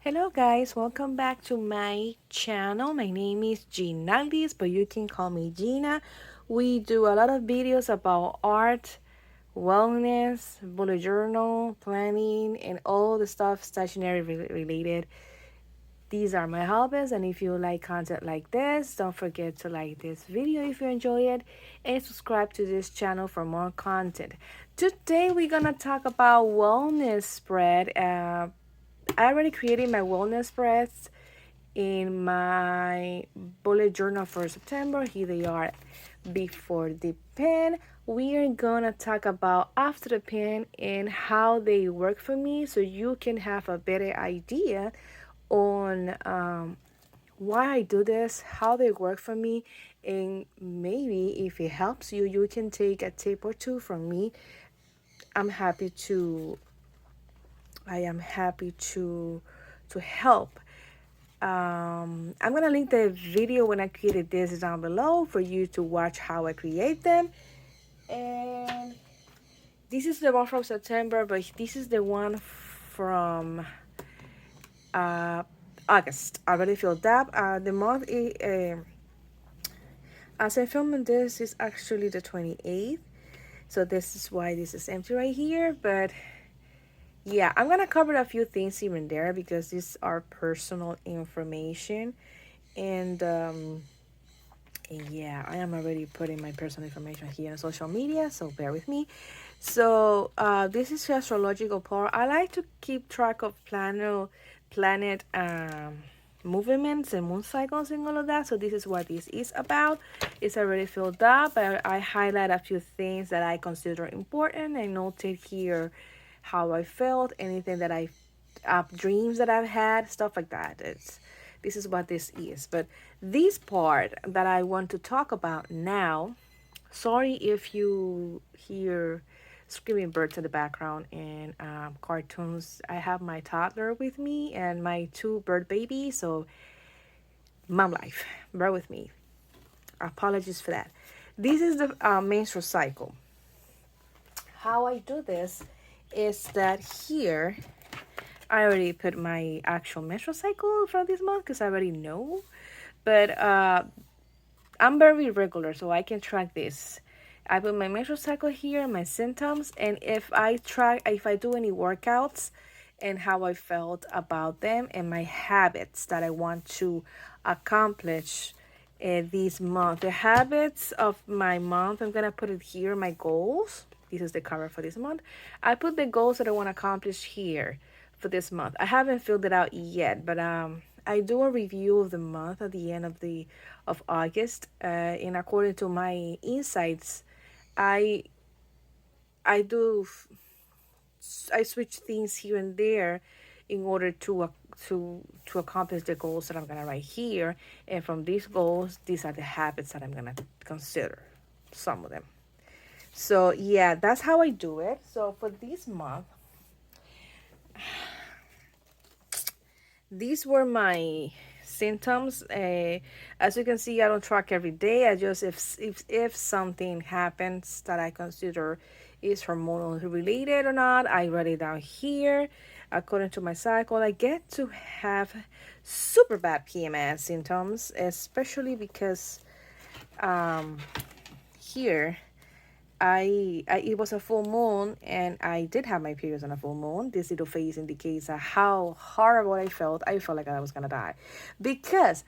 Hello guys, welcome back to my channel. My name is Ginaldis, but you can call me Gina. We do a lot of videos about art, wellness, bullet journal, planning, and all the stuff stationery related. These are my hobbies, and if you like content like this, don't forget to like this video if you enjoy it and subscribe to this channel for more content. Today we're gonna talk about wellness spread. I already created my wellness spreads in my bullet journal for September. Here they are before the pen. We are gonna talk about after the pen and how they work for me so you can have a better idea on why I do this, how they work for me, and maybe if it helps you, you can take a tip or two from me. I'm happy to I am happy to help. I'm gonna link the video when I created this down below for you to watch how I create them. And this is the one from September, but this is the one from uh, August. I already filled up. The month as I filming this is actually the 28th, so this is why this is empty right here. But yeah, I'm gonna cover a few things here and there because these are personal information, and yeah, I am already putting my personal information here on social media, so bear with me. So this is the astrological part. I like to keep track of planet movements and moon cycles and all of that. So this is what this is about. It's already filled up. I highlight a few things that I consider important. I noted here how I felt, anything that I dreams that I've had, stuff like that. This is what this is. But this part that I want to talk about now, sorry if you hear screaming birds in the background and cartoons. I have my toddler with me and my two bird babies, so mom life. Bear with me. Apologies for that. This is the menstrual cycle. How I do this is that here I already put my actual menstrual cycle for this month because I already know. But I'm very regular, so I can track this. I put my menstrual cycle here, my symptoms, and if I do any workouts and how I felt about them and my habits that I want to accomplish this month. The habits of my month, I'm gonna put it here, my goals. This is the cover for this month. I put the goals that I want to accomplish here for this month. I haven't filled it out yet, but I do a review of the month at the end of August. And according to my insights, I I do I switch things here and there in order to accomplish the goals that I'm gonna write here. And from these goals, these are the habits that I'm gonna consider. Some of them. So yeah, that's how I do it. So for this month, these were my symptoms. As you can see, I don't track every day. I just if something happens that I consider is hormonal related or not, I write it down here. According to my cycle, I get to have super bad PMS symptoms, especially because here I it was a full moon and I did have my periods on a full moon. This little face indicates how horrible I felt. I felt like I was gonna die because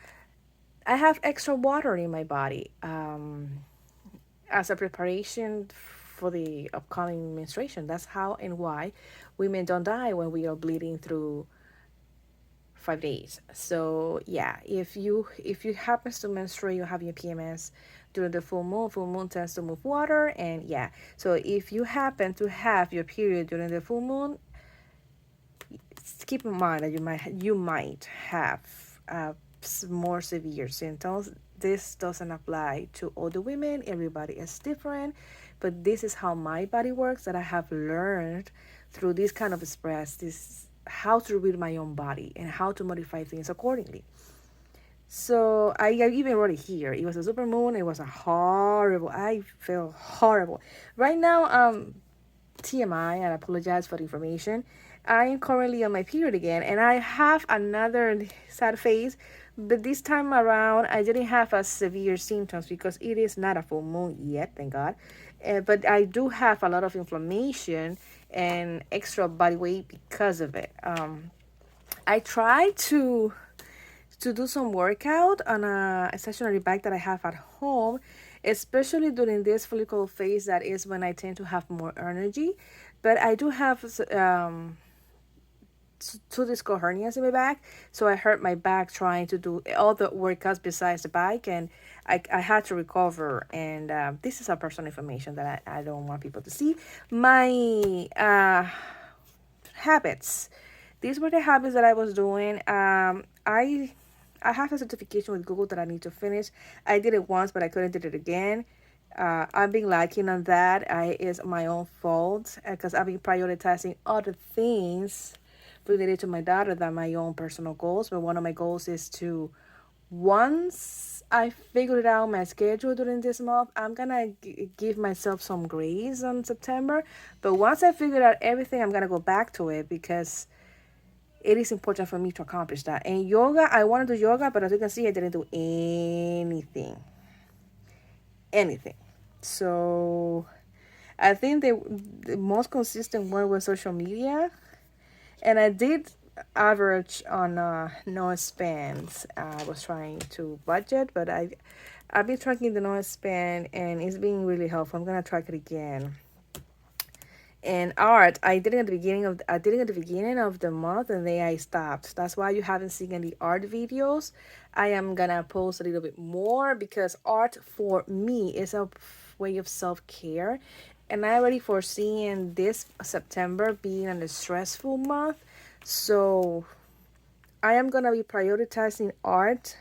I have extra water in my body as a preparation for the upcoming menstruation. That's how and why women don't die when we are bleeding through 5 days. So yeah, if you happens to menstruate, you have your PMS during the full moon tends to move water, and yeah. So if you happen to have your period during the full moon, keep in mind that you might have more severe symptoms. This doesn't apply to all the women. Everybody is different, but this is how my body works. That I have learned through this kind of express this how to read my own body and how to modify things accordingly. So I even wrote it here. It was a super moon. It was a horrible. I feel horrible right now. TMI. I apologize for the information. I am currently on my period again, and I have another sad phase, but this time around I didn't have as severe symptoms because it is not a full moon yet, thank God. But I do have a lot of inflammation and extra body weight because of it. I try to do some workout on a stationary bike that I have at home, especially during this follicle phase. That is when I tend to have more energy. But I do have two discal hernias in my back, so I hurt my back trying to do all the workouts besides the bike, and I had to recover. And this is a personal information that I don't want people to see. My habits. These were the habits that I was doing. I have a certification with Google that I need to finish. I did it once, but I couldn't do it again. I've been lacking on that. It's my own fault because I've been prioritizing other things related to my daughter than my own personal goals. But one of my goals is to, once I figured out my schedule during this month, I'm gonna give myself some grace on September. But once I figured out everything, I'm gonna go back to it because it is important for me to accomplish that. And yoga, I want to do yoga, but as you can see, I didn't do anything. So I think the most consistent one was social media, and I did average on noise spans. I was trying to budget, but I've been tracking the noise span, and it's been really helpful. I'm gonna track it again. And art, I did it at the beginning of the month, and then I stopped. That's why you haven't seen any art videos. I am gonna post a little bit more because art for me is a way of self-care, and I already foreseeing this September being a stressful month. So I am gonna be prioritizing art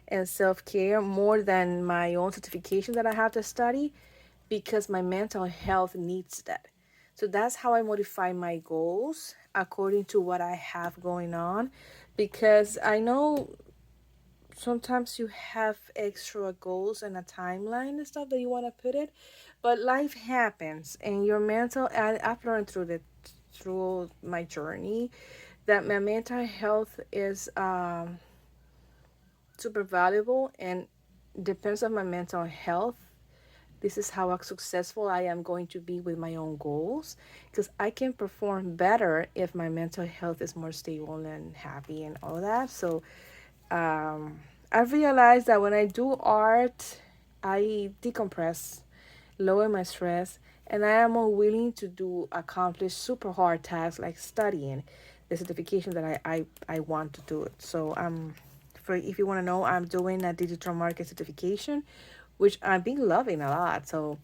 and self-care more than my own certification that I have to study because my mental health needs that. So that's how I modify my goals according to what I have going on, because I know sometimes you have extra goals and a timeline and stuff that you want to put it, but life happens and your mental, I've learned through my journey that my mental health is super valuable, and depends on my mental health. This is how successful I am going to be with my own goals, because I can perform better if my mental health is more stable and happy and all that. So I've realized that when I do art, I decompress, lower my stress, and I am more willing to accomplish super hard tasks like studying the certification that I want to do it. So for if you want to know, I'm doing a digital market certification, which I've been loving a lot. So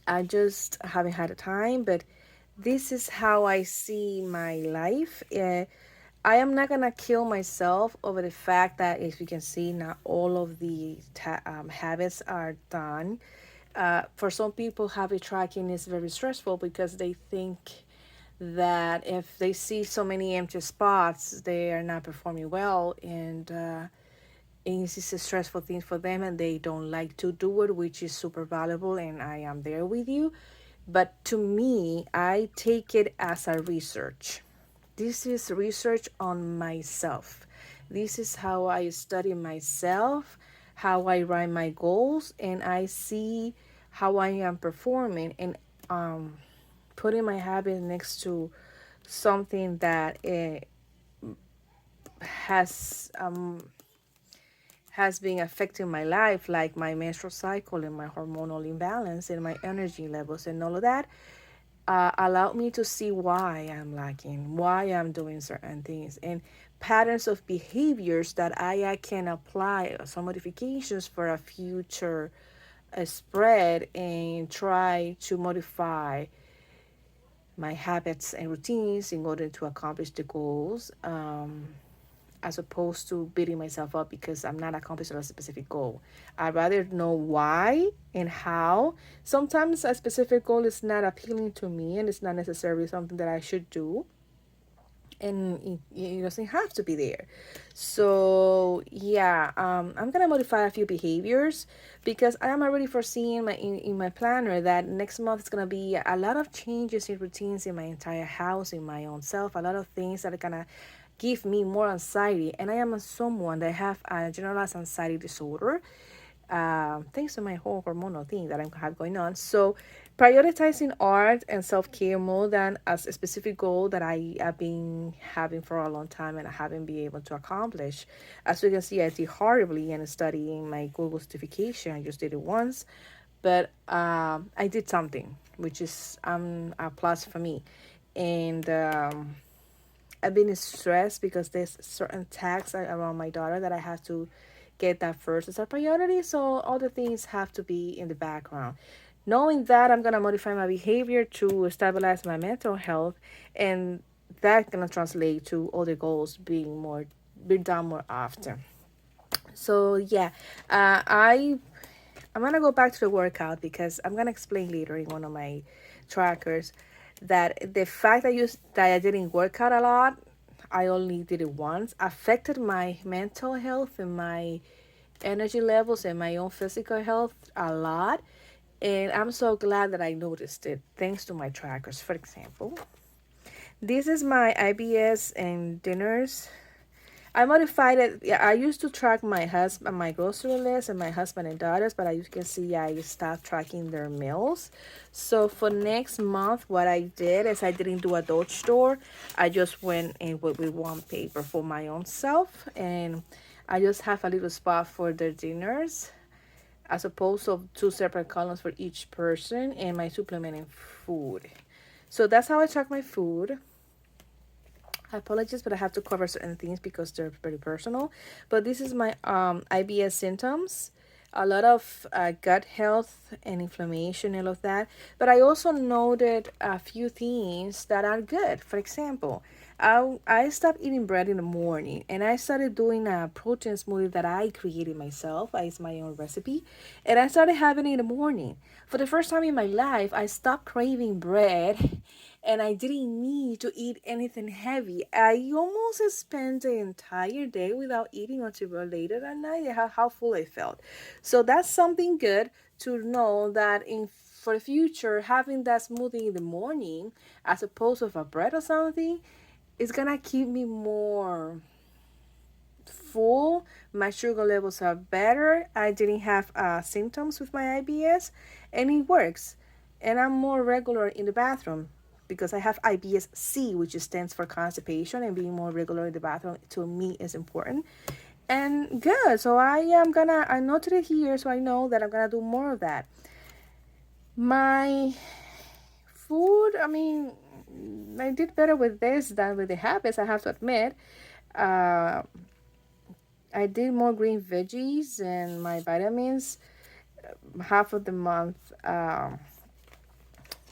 I just haven't had the time, but this is how I see my life. I am not gonna kill myself over the fact that, as you can see, not all of the habits are done. For some people, habit tracking is very stressful because they think that if they see so many empty spots, they are not performing well, and it's a stressful thing for them, and they don't like to do it, which is super valuable, and I am there with you. But to me, I take it as a research. This is research on myself. This is how I study myself, how I write my goals, and I see how I am performing, and putting my habit next to something that has has been affecting my life, like my menstrual cycle and my hormonal imbalance and my energy levels and all of that, allowed me to see why I'm lacking, why I'm doing certain things, and patterns of behaviors that I can apply some modifications for a future spread, and try to modify my habits and routines in order to accomplish the goals, as opposed to beating myself up because I'm not accomplishing a specific goal. I'd rather know why and how. Sometimes a specific goal is not appealing to me and it's not necessarily something that I should do. and it doesn't have to be there. So yeah, I'm gonna modify a few behaviors because I am already foreseeing in my planner that next month is gonna be a lot of changes in routines in my entire house, in my own self, a lot of things that are gonna give me more anxiety. And I am someone that have a generalized anxiety disorder, thanks to my whole hormonal thing that I have going on. So, prioritizing art and self care more than as a specific goal that I have been having for a long time and I haven't been able to accomplish. As you can see, I did horribly in studying my Google certification. I just did it once, but I did something, which is a plus for me. And I've been stressed because there's certain tasks around my daughter that I have to get that first as a priority. So other things have to be in the background. Knowing that, I'm gonna modify my behavior to stabilize my mental health, and that's gonna translate to other goals being done more often. So yeah, I'm gonna go back to the workout because I'm gonna explain later in one of my trackers that the fact that I didn't work out a lot, I only did it once, affected my mental health and my energy levels and my own physical health a lot. And I'm so glad that I noticed it thanks to my trackers. For example, this is my IBS and dinners. I modified it. Yeah, I used to track my husband, my grocery list, and my husband and daughters, but as you can see, I stopped tracking their meals. So for next month, what I did is I didn't do a Dutch store. I just went in with one paper for my own self, and I just have a little spot for their dinners, as opposed to two separate columns for each person, and my supplement and food. So that's how I track my food. I apologize, but I have to cover certain things because they're very personal. But this is my IBS symptoms, a lot of gut health and inflammation, all of that. But I also noted a few things that are good. For example, I stopped eating bread in the morning and I started doing a protein smoothie that I created myself. It's my own recipe. And I started having it in the morning. For the first time in my life, I stopped craving bread and I didn't need to eat anything heavy. I almost spent the entire day without eating until later at night. How full I felt. So that's something good to know that in for the future, having that smoothie in the morning as opposed to a bread or something is gonna keep me more full. My sugar levels are better. I didn't have symptoms with my IBS, and it works. And I'm more regular in the bathroom because I have IBS C, which stands for constipation, and being more regular in the bathroom to me is important. And good. So I noted it here, so I know that I'm gonna do more of that. My food, I mean, I did better with this than with the habits, I have to admit. Uh, I did more green veggies and my vitamins. Half of the month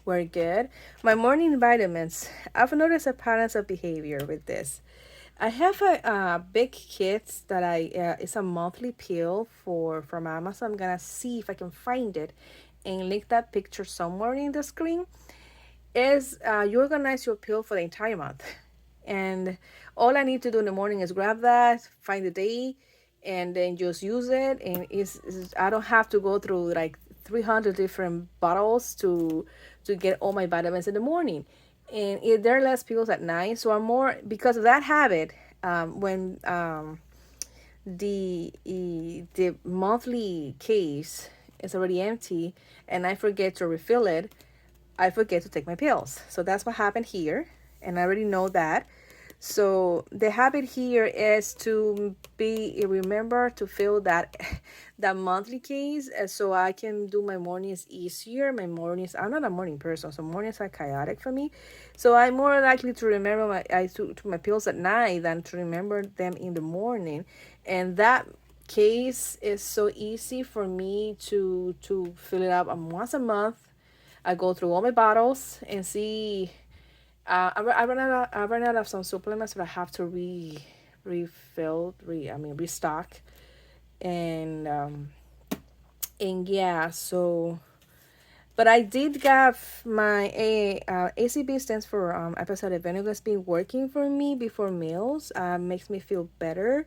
were good. My morning vitamins. I've noticed a patterns of behavior with this. I have a big kit that it's a monthly pill for from Amazon. I'm gonna see if I can find it and link that picture somewhere in the screen. Is you organize your pill for the entire month, and all I need to do in the morning is grab that, find the day, and then just use it. And I don't have to go through like 300 different bottles to get all my vitamins in the morning. And there are less pills at night, so I'm more because of that habit. When the monthly case is already empty and I forget to refill it, I forget to take my pills. So that's what happened here, and I already know that. So the habit here is to be remember to fill that that monthly case, so I can do my mornings easier. My mornings, I'm not a morning person, so mornings are chaotic for me. So I'm more likely to remember to my pills at night than to remember them in the morning, and that case is so easy for me to fill it up once a month. I go through all my bottles and see. I run out of some supplements, but I have to restock, and yeah. So But I did get my ACB stands for apple cider vinegar. It's been working for me before meals. Makes me feel better.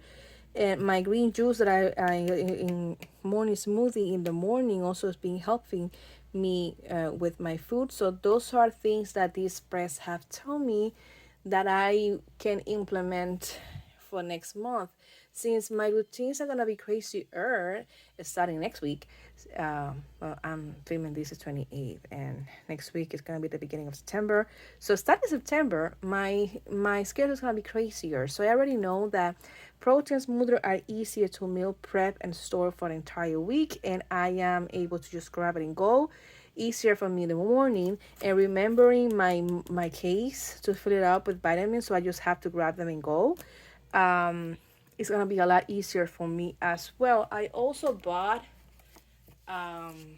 And my green juice that I in morning smoothie in the morning also has been helping me with my food. So those are things that these spreads have told me that I can implement for next month. Since my routines are gonna be crazier starting next week. Well, I'm filming this is 28th, and next week is gonna be the beginning of September. So starting September, my schedule is gonna be crazier. So I already know that protein smoother are easier to meal prep and store for an entire week, and I am able to just grab it and go. Easier for me in the morning, and remembering my case to fill it up with vitamins, so I just have to grab them and go. Um, it's gonna be a lot easier for me as well. I also bought um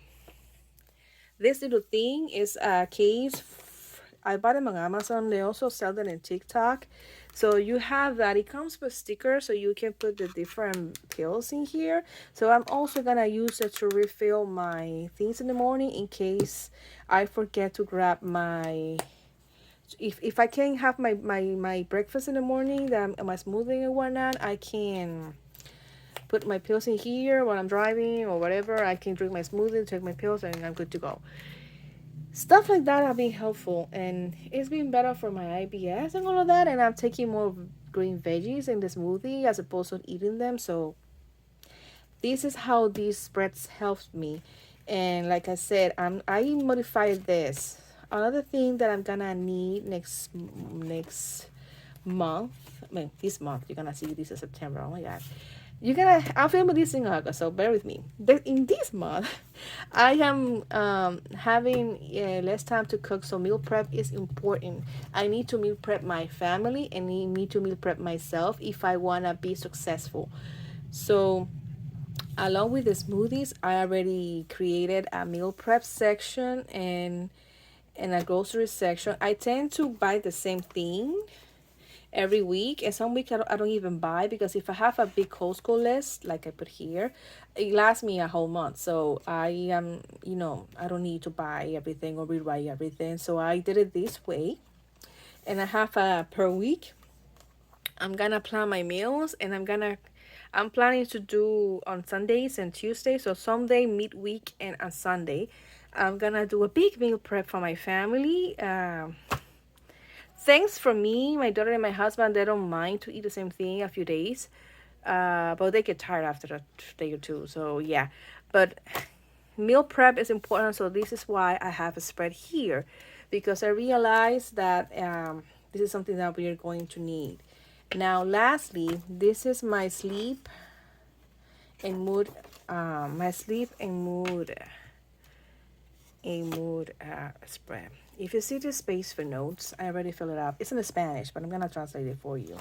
this little thing is a case. I bought them on Amazon. They also sell them in TikTok. So you have that. It comes with stickers, so you can put the different pills in here. So I'm also gonna use it to refill my things in the morning in case I forget to grab my. If I can have my breakfast in the morning, that my smoothie and whatnot, I can put my pills in here while I'm driving or whatever. I can drink my smoothie, take my pills, and I'm good to go. Stuff like that have been helpful, and it's been better for my IBS and all of that. And I'm taking more green veggies in the smoothie as opposed to eating them. So this is how these spreads helped me. And like I said, I modified this. Another thing that I'm gonna need next month. I mean, this month you're gonna see this in September. Oh my god, you're gonna. I'm filming this in August, so bear with me. In this month, I am having less time to cook, so meal prep is important. I need to meal prep my family and need to meal prep myself if I wanna be successful. So along with the smoothies, I already created a meal prep section and a grocery section. I tend to buy the same thing every week, and some weeks I don't even buy, because if I have a big Costco list like I put here, it lasts me a whole month. So I am, I don't need to buy everything or rewrite everything. So I did it this way, and I have a per week. I'm gonna plan my meals, and I'm planning to do on Sundays and Tuesdays. So Sunday, midweek, and on Sunday, I'm gonna do a big meal prep for my family. Thanks for me, my daughter and my husband, they don't mind to eat the same thing a few days. But they get tired after a day or two. So yeah, but meal prep is important. So this is why I have a spread here, because I realize that this is something that we are going to need. Now, lastly, this is my sleep and mood, my sleep and mood, spread. If you see the space for notes, I already filled it up. It's in Spanish, but I'm gonna translate it for you.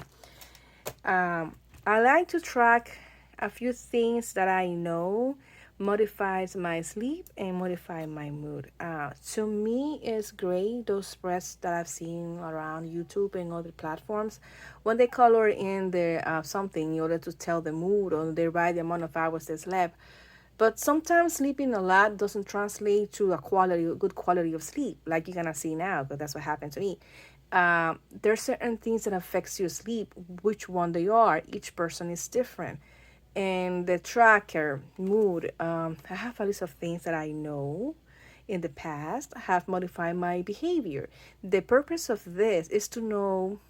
I like to track a few things that I know modifies my sleep and modify my mood. To me, it's great, those spreads that I've seen around YouTube and other platforms, when they color in the something in order to tell the mood, or they write the amount of hours they slept. But sometimes sleeping a lot doesn't translate to a good quality of sleep, like you're gonna see now, because that's what happened to me. There's certain things that affects your sleep. Which one they are, each person is different. And the tracker mood, I have a list of things that I know in the past have modified my behavior. The purpose of this is to know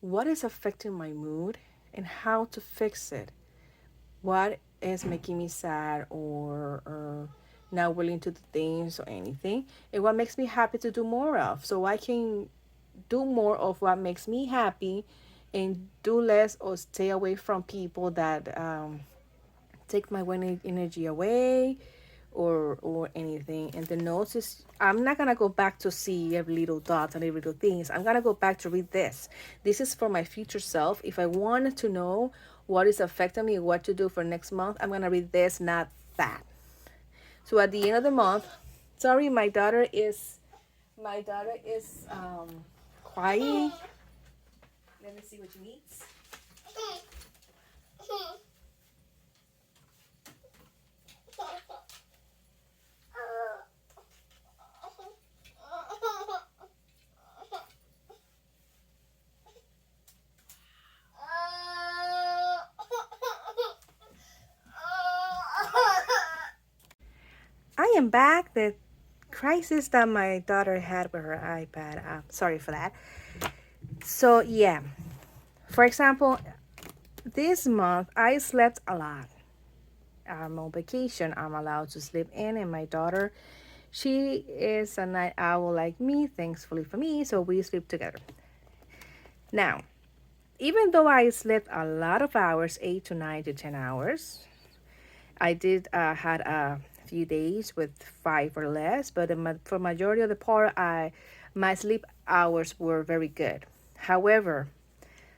what is affecting my mood and how to fix it. What is making me sad, or not willing to do things or anything, and what makes me happy to do more of, so I can do more of what makes me happy, and do less or stay away from people that take my winning energy away, or anything. And the notes is, I'm not gonna go back to see every little dot and every little things. I'm gonna go back to read this. This is for my future self. If I wanted to know what is affecting me, what to do for next month, I'm gonna read this, not that. So at the end of the month, sorry, my daughter is quiet. Let me see what she needs. I am back. The crisis that my daughter had with her iPad. Sorry for that. So, yeah. For example, this month I slept a lot. I'm on vacation. I'm allowed to sleep in, and my daughter, she is a night owl like me, thankfully for me, so we sleep together. Now, even though I slept a lot of hours, 8 to 9 to 10 hours, I did had a few days with 5 or less, but for majority of the part, my sleep hours were very good. However,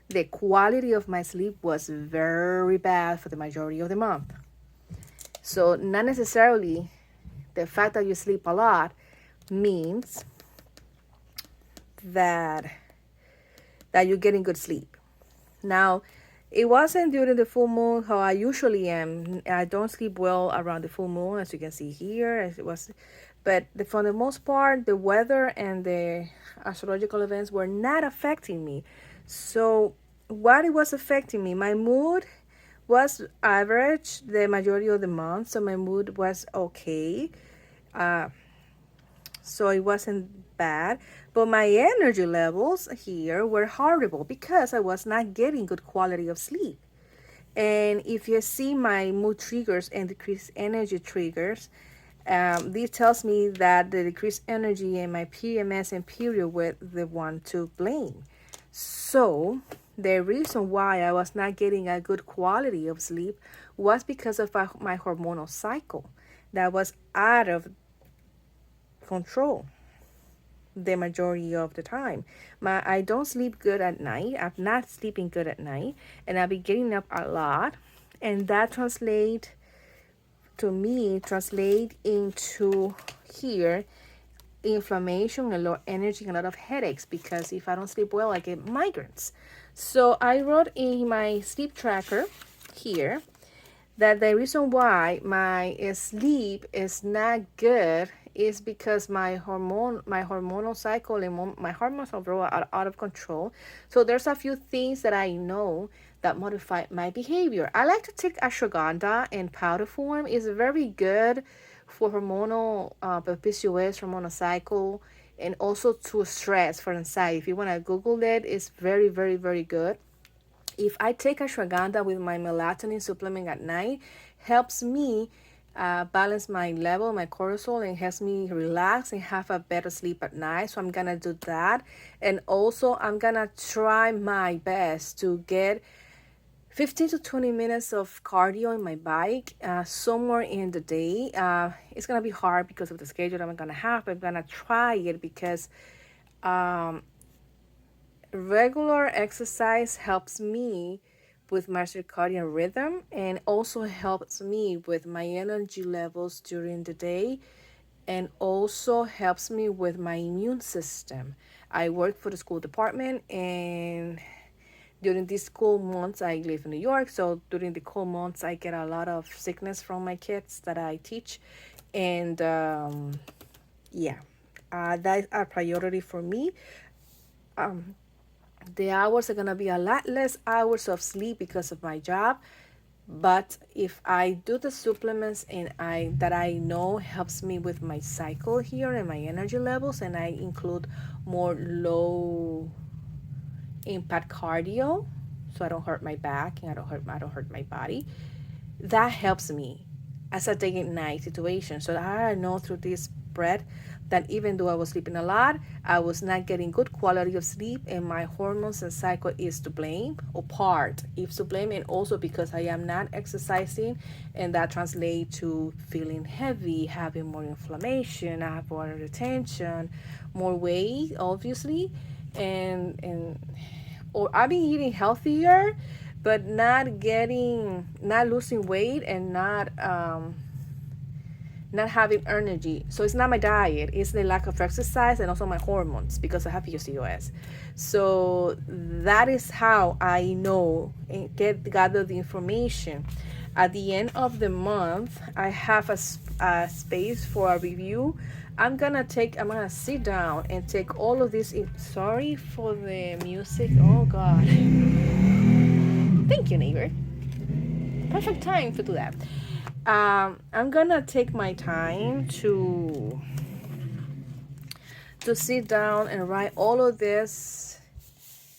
the quality of my sleep was very bad for the majority of the month. So not necessarily the fact that you sleep a lot means that you're getting good sleep. Now, it wasn't during the full moon how I usually am. I don't sleep well around the full moon, as you can see here. As it was, but for the most part, the weather and the astrological events were not affecting me. So, what it was affecting me, my mood was average the majority of the month, so my mood was okay. So it wasn't bad, but my energy levels here were horrible because I was not getting good quality of sleep. And if you see my mood triggers and decreased energy triggers, this tells me that the decreased energy and my PMS and period were the one to blame. So the reason why I was not getting a good quality of sleep was because of my hormonal cycle that was out of control the majority of the time. I don't sleep good at night. I'm not sleeping good at night, and I'll be getting up a lot, and that translate into here inflammation and low energy and a lot of headaches, because if I don't sleep well, I get migraines. So I wrote in my sleep tracker here that the reason why my sleep is not good is because my hormonal cycle and my hormones overall are out of control. So there's a few things that I know that modify my behavior. I like to take ashwagandha in powder form. It's very good for hormonal PCOS, hormonal cycle, and also to stress, for anxiety. If you want to Google it, it's very, very, very good. If I take ashwagandha with my melatonin supplement at night, helps me balance my level, my cortisol, and helps me relax and have a better sleep at night. So I'm gonna do that. And also I'm gonna try my best to get 15 to 20 minutes of cardio in my bike somewhere in the day. It's gonna be hard because of the schedule I'm gonna have, but I'm gonna try it because regular exercise helps me with my circadian rhythm and also helps me with my energy levels during the day, and also helps me with my immune system. I work for the school department, and during these cold months, I live in New York, so during the cold months I get a lot of sickness from my kids that I teach. And that's a priority for me. The hours are gonna be a lot less hours of sleep because of my job, but if I do the supplements and I know helps me with my cycle here and my energy levels, and I include more low impact cardio, so I don't hurt my back and I don't hurt my body, that helps me as a day and night situation. So I know through this spread that even though I was sleeping a lot, I was not getting good quality of sleep, and my hormones and cycle is to blame, or part is to blame, and also because I am not exercising, and that translates to feeling heavy, having more inflammation, I have water retention, more weight, obviously, or I've been eating healthier, but not losing weight, and not having energy. So it's not my diet, it's the lack of exercise and also my hormones because I have PCOS. So that is how I know and gather the information. At the end of the month, I have a space for a review. I'm gonna sit down and take all of this sorry for the music. Oh God. Thank you, neighbor. Perfect time to do that. I'm gonna take my time to sit down and write all of this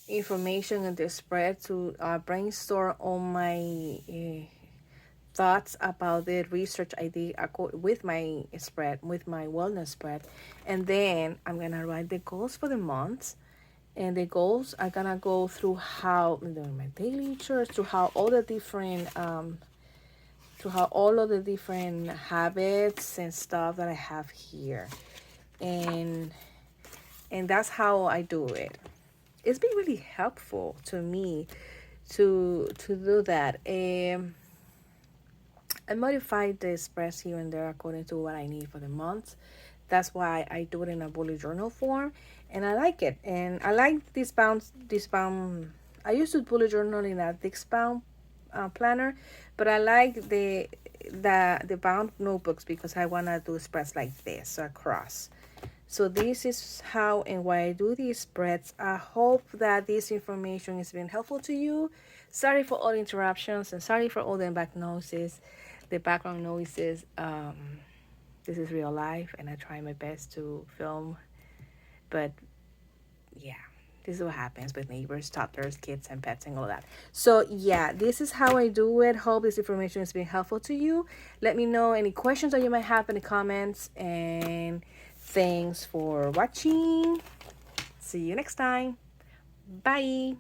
information in the spread, to brainstorm on my thoughts about the research I did with my spread, with my wellness spread. And then I'm gonna write the goals for the month. And the goals are gonna go through how doing my daily chores, through how all the different through how all of the different habits and stuff that I have here. And that's how I do it. It's been really helpful to me to do that. I modified the express here and there according to what I need for the month. That's why I do it in a bullet journal form, and I like it. And I like this bound. I used to bullet journal in a Dix bound planner, but I like the bound notebooks because I wanna do spreads like this across. So this is how and why I do these spreads. I hope that this information has been helpful to you. Sorry for all interruptions and sorry for all the background noises. This is real life and I try my best to film, but yeah, this is what happens with neighbors, toddlers, kids, and pets, and all that. So yeah, this is how I do it. Hope this information has been helpful to you. Let me know any questions that you might have in the comments, and thanks for watching. See you next time. Bye.